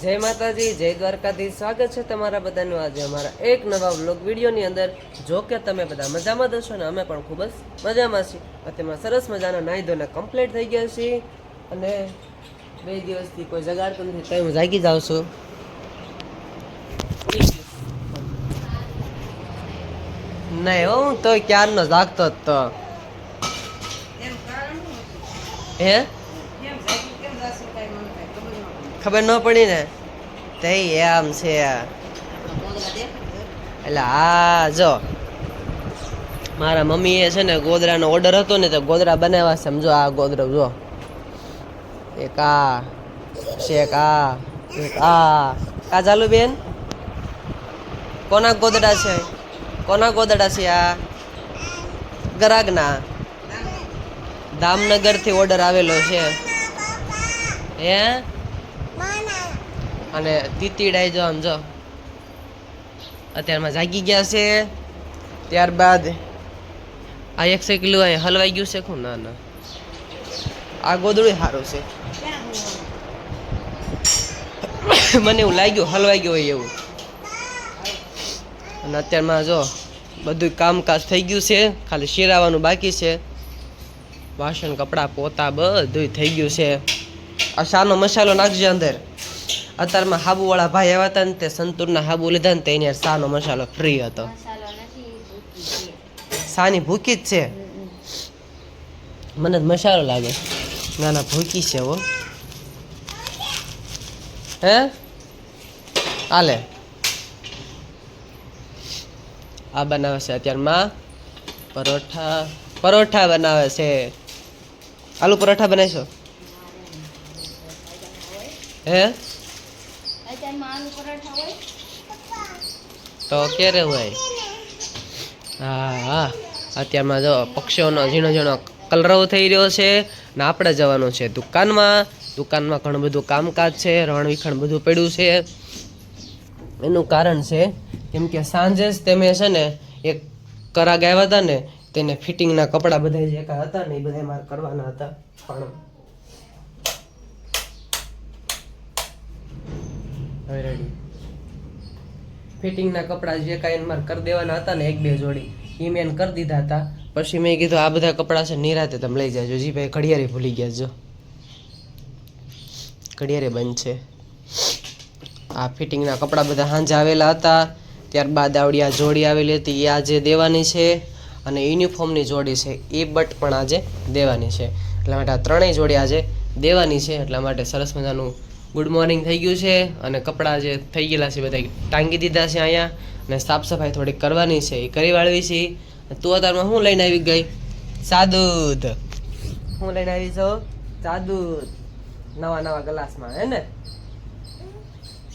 જય માતાજી, જય દ્વારકાધીશ. સ્વાગત છે તમારા બધાનું આજે અમારા એક નવા વ્લોગ વિડીયોની અંદર. જો કે તમે બધા મજામાં દશો ને અમે પણ ખૂબ જ મજામાં છીએ. અત્યારમાં સરસ મજાના નાહી ધોઈને કમ્પ્લીટ થઈ ગયા છીએ અને 2 દિવસથી કોઈ જગાડતું નથી તો હું જાગી જાઉં છું. નહીં હું તો ક્યારનો જાગતો જ તો. હે ખબર ન પડી ને તે એમ છે એટલે હા જો મારા મમ્મીએ છે ને ગોદરાનો ઓર્ડર હતો ને તો ગોદરા બનાવ્યા છે. સમજો આ ગોદરો જો એક આ શેક આ એક આ ચાલુ બેન કોના ગોદડા છે? કોના ગોદડા છે? આ ગરાગના દામનગર થી ઓર્ડર આવેલો છે. હે અને તીતીડાઈ જો આમ જો અત્યારમાં જાગી ગયા છે. ત્યારબાદ આ 100 કિલો હલવાઈ ગયું છે. શું ના ના આ ગોદડું સારું છે. મને એવું લાગ્યું હલવાઈ ગયું હોય એવું. અને અત્યારમાં જો બધું કામકાજ થઈ ગયું છે, ખાલી શેરાવાનું બાકી છે. વાસણ કપડાં પોતા બધું થઈ ગયું છે. આ શાનો મસાલો નાખજો અંદર. અત્યારમાં હાબુવાળા ભાઈ આવ્યા હતા ને તે સંતૂરના હાબુ લીધા ને તેને શાનો મસાલો ફ્રી હતો. શાની ભૂકી જ છે? મને મસાલો લાગે. ના ના ભૂકી છે હો. હે હાલે આ બનાવે છે અત્યારમાં પરોઠા બનાવે છે. આલુ પરોઠા બનાવીશો? હે તો ક્યારે હોય? હા હા અત્યારમાં જો પક્ષીઓનો ઝીણો ઝીણો કલરવ થઈ રહ્યો છે ને આપણે જવાનું છે દુકાનમાં. દુકાનમાં ઘણું બધું કામકાજ છે, રણવીખણ બધું પડ્યું છે. એનું કારણ છે કેમ કે સાંજે જ તમે છે ને એક કરાગ આવ્યા હતા ને તેને ફિટિંગના કપડાં બધા જે કાંઈ હતા ને એ બધા મારે કરવાના હતા. પણ હવે રેડી ફિટિંગના કપડાં જે કાંઈ મારે કરી દેવાના હતા ને 1-2 જોડી એ મેં કરી દીધા હતા. પછી મેં કીધું આ બધા કપડાં છે નિરાતે તમે લઈ જાજો. જી ભાઈ ઘડિયાળી ભૂલી ગયા જો ઘડિયાળે બંધ છે. આ ફિટિંગના કપડાં બધા સાંજે આવેલા હતા. ત્યારબાદ આવડી આ જોડી આવેલી હતી એ આજે દેવાની છે અને યુનિફોર્મની જોડી છે એ બટ પણ આજે દેવાની છે. એટલા માટે આ ત્રણેય જોડી આજે દેવાની છે. એટલા માટે સરસ મજાનું ગુડ મોર્નિંગ થઈ ગયું છે અને કપડાં જે થઈ ગયેલા છે બધા ટાંગી દીધા છે અહીંયા અને સાફ સફાઈ થોડીક કરવાની છે એ કરી વાળવી છે. તું અત્યારમાં શું લઈને આવી ગઈ? સાદૂધ. શું લઈને આવી છો? સાદૂધ. નવા ગ્લાસમાં હે ને?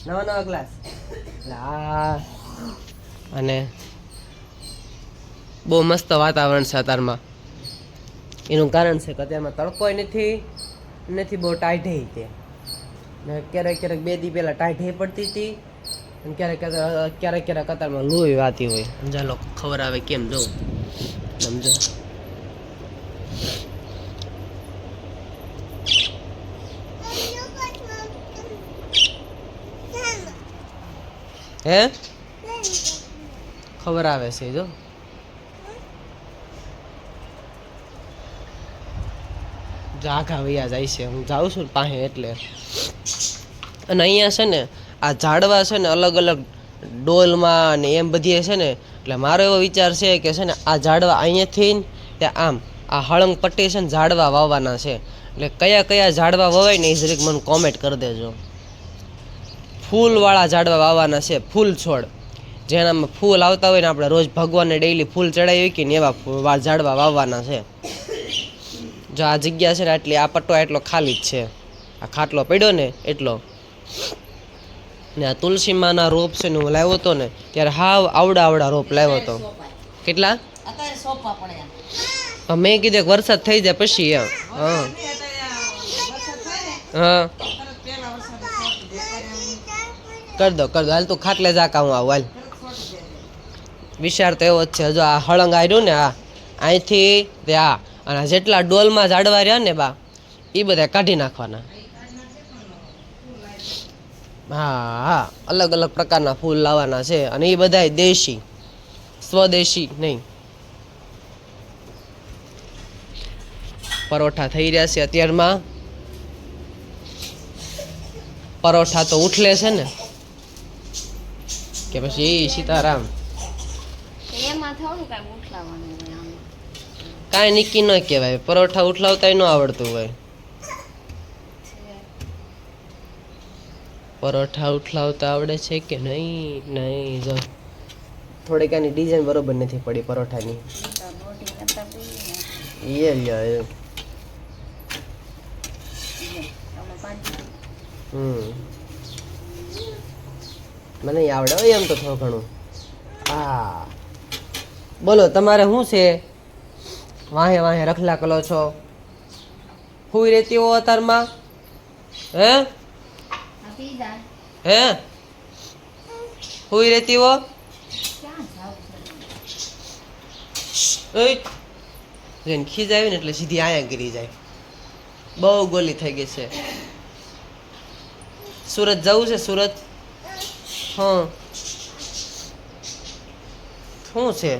નવા ગ્લાસ. અને બહુ મસ્ત વાતાવરણ છે અત્યારમાં. એનું કારણ છે કે અત્યારમાં તડકો નથી બહુ ટાઈટ તે ને ક્યારેક 2 દી પહેલાં ટાઈટ પડતી હતી અને ક્યારેક અત્યારમાં લોહી વાતી હોય. સમજાલો ખબર આવે કેમ જોઉં સમજો. હે ખબર આવે છે જો આઘા વૈયા જાય છે. હું જાઉં છું પાસે એટલે. અને અહીંયા છે ને આ ઝાડવા છે ને અલગ અલગ ડોલમાં ને એમ બધી છે ને. એટલે મારો એવો વિચાર છે કે છે ને આ ઝાડવા અહીંયાથી ત્યાં આમ આ હળંગ પટ્ટી છે ને ઝાડવા વાવવાના છે. એટલે કયા ઝાડવા વવાય ને એ જરીક મને કોમેન્ટ કરી દેજો. ફૂલવાળા ઝાડવા વાવવાના છે, ફૂલ છોડ જેનામાં ફૂલ આવતા હોય ને આપણે રોજ ભગવાનને ડેઈલી ફૂલ ચડાવી કે ને એવા ઝાડવા વાવવાના છે. જો આ જગ્યા છે ને આટલી આ પટ્ટો એટલો ખાલી જ છે. આ ખાટલો પડ્યો ને એટલો. ને આ તુલસીમાંના રોપ છે ને હું લાવ્યો હતો ને ત્યારે હાવ આવડા રોપ લાવ્યો હતો. કેટલા? મેં કીધું કે વરસાદ થઈ જાય પછી એમ. હા કરી દો હાલ તું ખાટલે જા કા હું આવું હાલ. વિચાર તો એવો જ છે. જો આ હળંગ આવ્યું ને આ અહીંથી આ અને જેટલા ડોલમાં ઝાડવા રહ્યા ને બા એ બધા કાઢી નાખવાના. હા હા, અલગ અલગ પ્રકારના ફૂલ લાવવાના છે અને એ બધાય દેશી, સ્વદેશી નહીં. પરોઠા થઈ રહ્યા છે અત્યારમાં. પરોઠા તો ઉઠલે છે ને કે પછી સીતારામ એમાં થોડું કાંઈ ઉઠલાવાનું હોય આમાં. કાંઈ નીકી ન કહેવાય, પરોઠા ઉઠલાવતા ન આવડતું હોય. પરોઠા ઉઠલાવતા આવડે છે કે નહીં? નહીં, જો થોડીક આની ડિઝાઇન બરોબર નથી પડી પરોઠાની. રોટી કરતા એ લ્યો એ. મને આવડે હોય એમ તો થોડું ઘણું. હા બોલો, તમારે શું છે? વાહે વાહે રખલા કરો છો, હુઈ રહેતી હો અતારમાં? હે હે હુઈ રહેતી હો? ખીજાવી ને એટલે સીધી આયા ગીરી જાય. બહુ ગોલી થઈ ગઈ છે. સુરત જવું છે? સુરત? હા શું છે?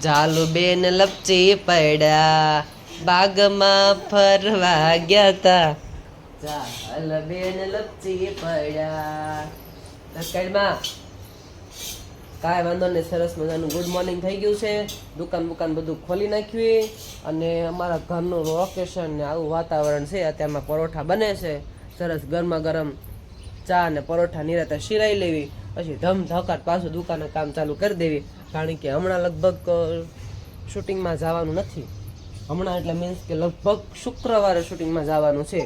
જાલુ બેન લપચી પડ્યા, બાગમાં ફરવા ગયા તા. જાલ બેન લપચી પડ્યા. કાંઈ વાંધો નહીં, સરસ મજાનું ગુડ મોર્નિંગ થઈ ગયું છે. દુકાન બધું ખોલી નાખ્યું અને અમારા ઘરનું લોકેશન ને આવું વાતાવરણ છે. અત્યારમાં પરોઠા બને છે, સરસ ગરમા ગરમ ચા ને પરોઠા નિરાતે શિરાઈ લેવી, પછી ધમધકાટ પાછું દુકાને કામ ચાલુ કરી દેવી. કારણ કે હમણાં લગભગ શૂટિંગમાં જવાનું નથી. હમણાં એટલે મીન્સ કે લગભગ શુક્રવારે શૂટિંગમાં જવાનું છે.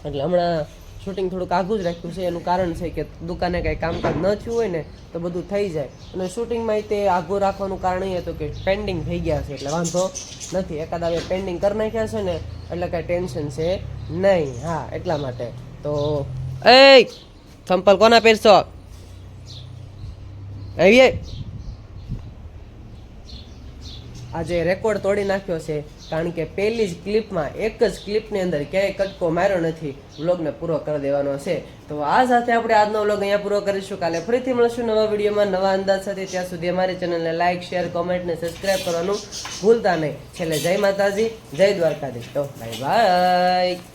એટલે હમણાં શૂટિંગ થોડુંક આઘું જ રાખ્યું છે. એનું કારણ છે કે દુકાને કાંઈ કામકાજ ન થયું હોય ને તો બધું થઈ જાય. અને શૂટિંગમાં તે આઘું રાખવાનું કારણ એ હતું કે પેન્ડિંગ થઈ ગયા છે, એટલે વાંધો નથી. એકાદ આવે પેન્ડિંગ કરી નાખ્યા છે ને એટલે કાંઈ ટેન્શન છે નહીં. હા, એટલા માટે તો એ સંપલ કોના પહેરશો? આવીએ. આજે રેકોર્ડ તોડી નાખ્યો છે, કારણ કે પહેલી જ ક્લિપમાં, એક જ ક્લિપની અંદર ક્યાંય કટકો માર્યો નથી. વ્લોગને પૂરો કરી દેવાનો છે. તો આ સાથે આપણે આજનો વ્લોગ અહીંયા પૂરો કરીશું. કાલે ફરીથી મળશું નવા વિડીયોમાં નવા અંદાજ સાથે. ત્યાં સુધી અમારી ચેનલને લાઇક, શેર, કોમેન્ટ ને સબસ્ક્રાઈબ કરવાનું ભૂલતા નહીં. છેલ્લે જય માતાજી, જય દ્વારકાધીશ. તો બાય બાય.